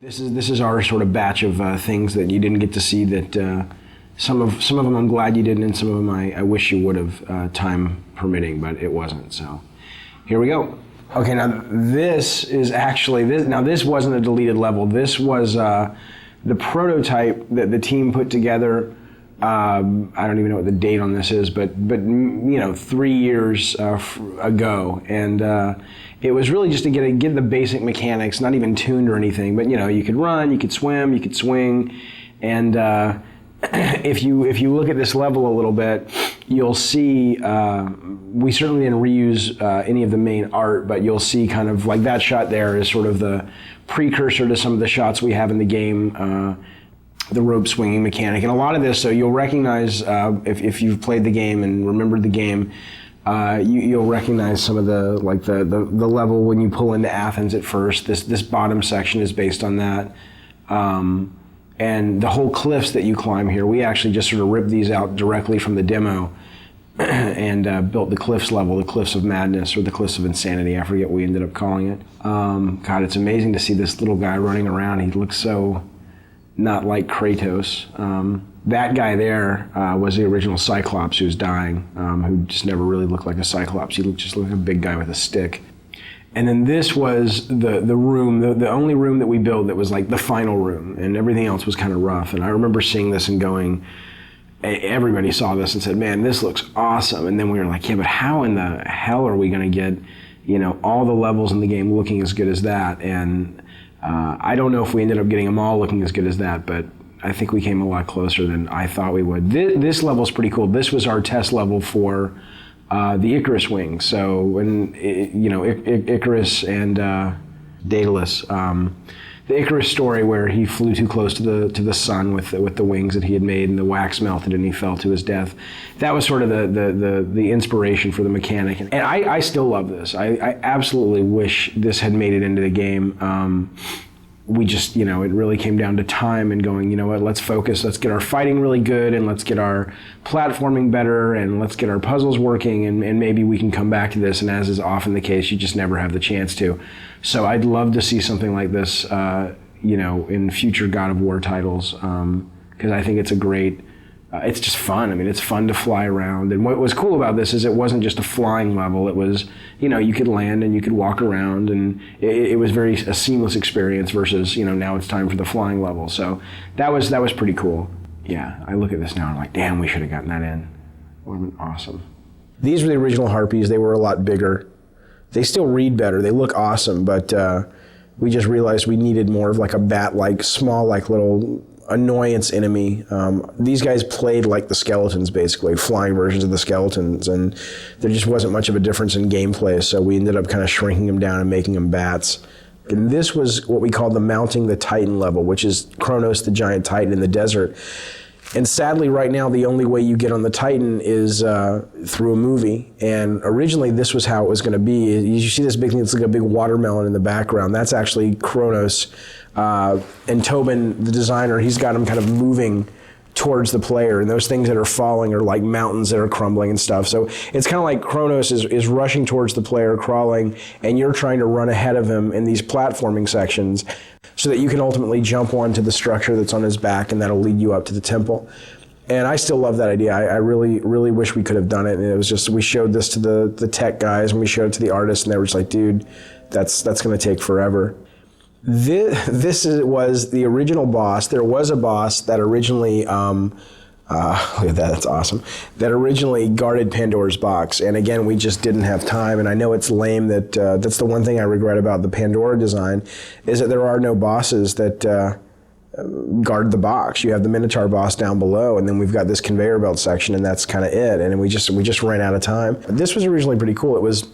This is our sort of batch of things that you didn't get to see. That some of them I'm glad you didn't, and some of them I wish you would have, time permitting, but it wasn't. So here we go. Okay, now this is actually this. Now this wasn't a deleted level. This was the prototype that the team put together. I don't even know what the date on this is, but 3 years ago, and it was really just to get the basic mechanics, not even tuned or anything, but you could run, you could swim, you could swing, and if you look at this level a little bit, you'll see we certainly didn't reuse any of the main art, but you'll see kind of like that shot there is sort of the precursor to some of the shots we have in the game. The rope swinging mechanic, and a lot of this, so you'll recognize if you've played the game and remembered the game, you'll recognize some of the level when you pull into Athens at first. This bottom section is based on that, and the whole cliffs that you climb here, we actually just sort of ripped these out directly from the demo and built the cliffs level, the cliffs of madness or the cliffs of insanity. I forget what we ended up calling it. God, it's amazing to see this little guy running around. He looks so not like Kratos. That guy there was the original Cyclops who was dying, who just never really looked like a Cyclops. He just looked like a big guy with a stick. And then this was the room, the only room that we built that was like the final room, and everything else was kind of rough. And I remember seeing this and going, everybody saw this and said, man, this looks awesome. And then we were like, yeah, but how in the hell are we gonna get, all the levels in the game looking as good as that? And I don't know if we ended up getting them all looking as good as that, but I think we came a lot closer than I thought we would. This level's pretty cool. This was our test level for the Icarus wing. So when Icarus and Daedalus, the Icarus story where he flew too close to the sun with the wings that he had made, and the wax melted and he fell to his death. That was sort of the inspiration for the mechanic. And I still love this. I absolutely wish this had made it into the game. We just, it really came down to time and going, what, let's focus, let's get our fighting really good, and let's get our platforming better, and let's get our puzzles working, and maybe we can come back to this. And as is often the case, you just never have the chance to. So I'd love to see something like this, in future God of War titles, because I think it's a great, it's just fun. I mean, it's fun to fly around. And what was cool about this is it wasn't just a flying level. It was, you could land and you could walk around, and it was a seamless experience versus, now it's time for the flying level. So that was pretty cool. Yeah, I look at this now and I'm like, damn, we should have gotten that in. It would have been awesome. These were the original Harpies. They were a lot bigger. They still read better. They look awesome, but we just realized we needed more of like a bat-like, small, like little annoyance enemy. These guys played like the skeletons, basically, flying versions of the skeletons, and there just wasn't much of a difference in gameplay, so we ended up kind of shrinking them down and making them bats. And this was what we call the Mounting the Titan level, which is Kratos, the giant titan in the desert. And sadly, right now, the only way you get on the Titan is through a movie. And originally, this was how it was going to be. You see this big thing, it's like a big watermelon in the background. That's actually Kratos. And Tobin, the designer, he's got him kind of moving towards the player, and those things that are falling are like mountains that are crumbling and stuff. So it's kind of like Kratos is rushing towards the player, crawling, and you're trying to run ahead of him in these platforming sections so that you can ultimately jump onto the structure that's on his back, and that'll lead you up to the temple. And I still love that idea. I really, really wish we could have done it. And it was just, we showed this to the tech guys, and we showed it to the artists, and they were just like, dude, that's going to take forever. This was the original boss. There was a boss that originally, look at that, that's awesome, that originally guarded Pandora's box. And again, we just didn't have time. And I know it's lame that that's the one thing I regret about the Pandora design, is that there are no bosses that guard the box. You have the Minotaur boss down below, and then we've got this conveyor belt section, and that's kind of it. And we just ran out of time. But this was originally pretty cool. It was,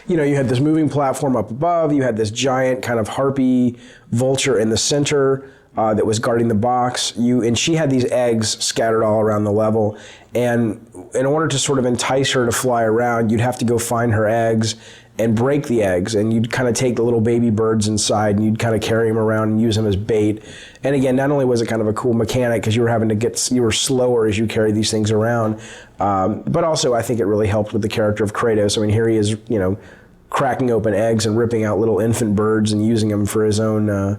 you had this moving platform up above, you had this giant kind of harpy vulture in the center that was guarding the box. And she had these eggs scattered all around the level. And in order to sort of entice her to fly around, you'd have to go find her eggs and break the eggs, and you'd kind of take the little baby birds inside and you'd kind of carry them around and use them as bait. And again, not only was it kind of a cool mechanic because you were slower as you carried these things around, but also I think it really helped with the character of Kratos. I mean, here he is, cracking open eggs and ripping out little infant birds and using them for his own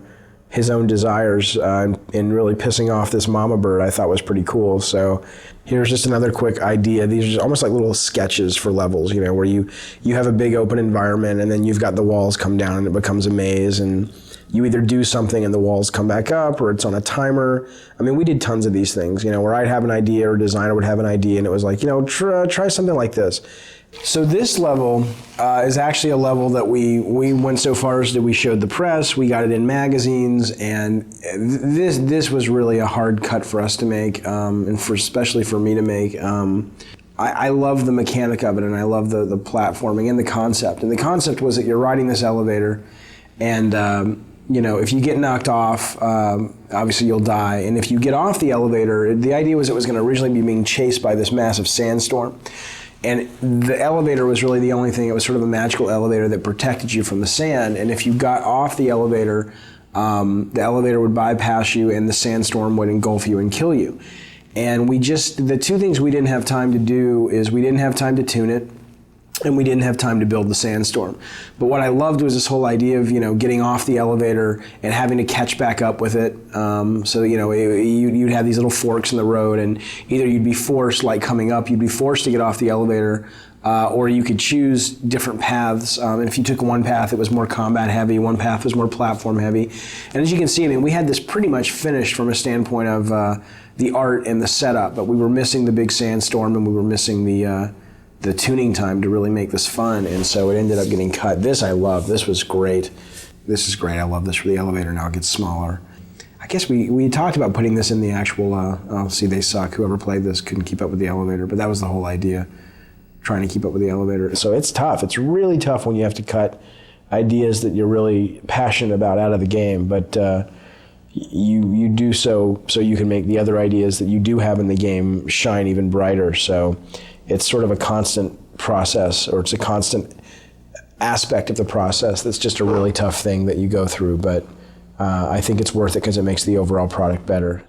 his own desires and really pissing off this mama bird, I thought was pretty cool. So here's just another quick idea. These are almost like little sketches for levels, where you have a big open environment and then you've got the walls come down and it becomes a maze, and you either do something and the walls come back up, or it's on a timer. I mean, we did tons of these things, where I'd have an idea or a designer would have an idea and it was like, try something like this. So this level is actually a level that we went so far as that we showed the press, we got it in magazines, and this was really a hard cut for us to make, and especially for me to make. I love the mechanic of it, and I love the platforming and the concept. And the concept was that you're riding this elevator, and if you get knocked off, obviously you'll die. And if you get off the elevator, the idea was it was going to originally be being chased by this massive sandstorm. And the elevator was really the only thing. It was sort of a magical elevator that protected you from the sand. And if you got off the elevator would bypass you and the sandstorm would engulf you and kill you. And the two things we didn't have time to do is we didn't have time to tune it, and we didn't have time to build the sandstorm. But what I loved was this whole idea of, getting off the elevator and having to catch back up with it. So, you'd have these little forks in the road, and either you'd be forced, like coming up, you'd be forced to get off the elevator, or you could choose different paths. And if you took one path, it was more combat heavy, one path was more platform heavy. And as you can see, we had this pretty much finished from a standpoint of the art and the setup, but we were missing the big sandstorm, and we were missing the tuning time to really make this fun, and so it ended up getting cut. This I love. This was great. This is great. I love this for the elevator. Now it gets smaller. I guess we talked about putting this in the actual, see, they suck. Whoever played this couldn't keep up with the elevator, but that was the whole idea, trying to keep up with the elevator. So it's tough. It's really tough when you have to cut ideas that you're really passionate about out of the game, but you do so you can make the other ideas that you do have in the game shine even brighter. So it's sort of a constant process, or it's a constant aspect of the process that's just a really tough thing that you go through, but I think it's worth it because it makes the overall product better.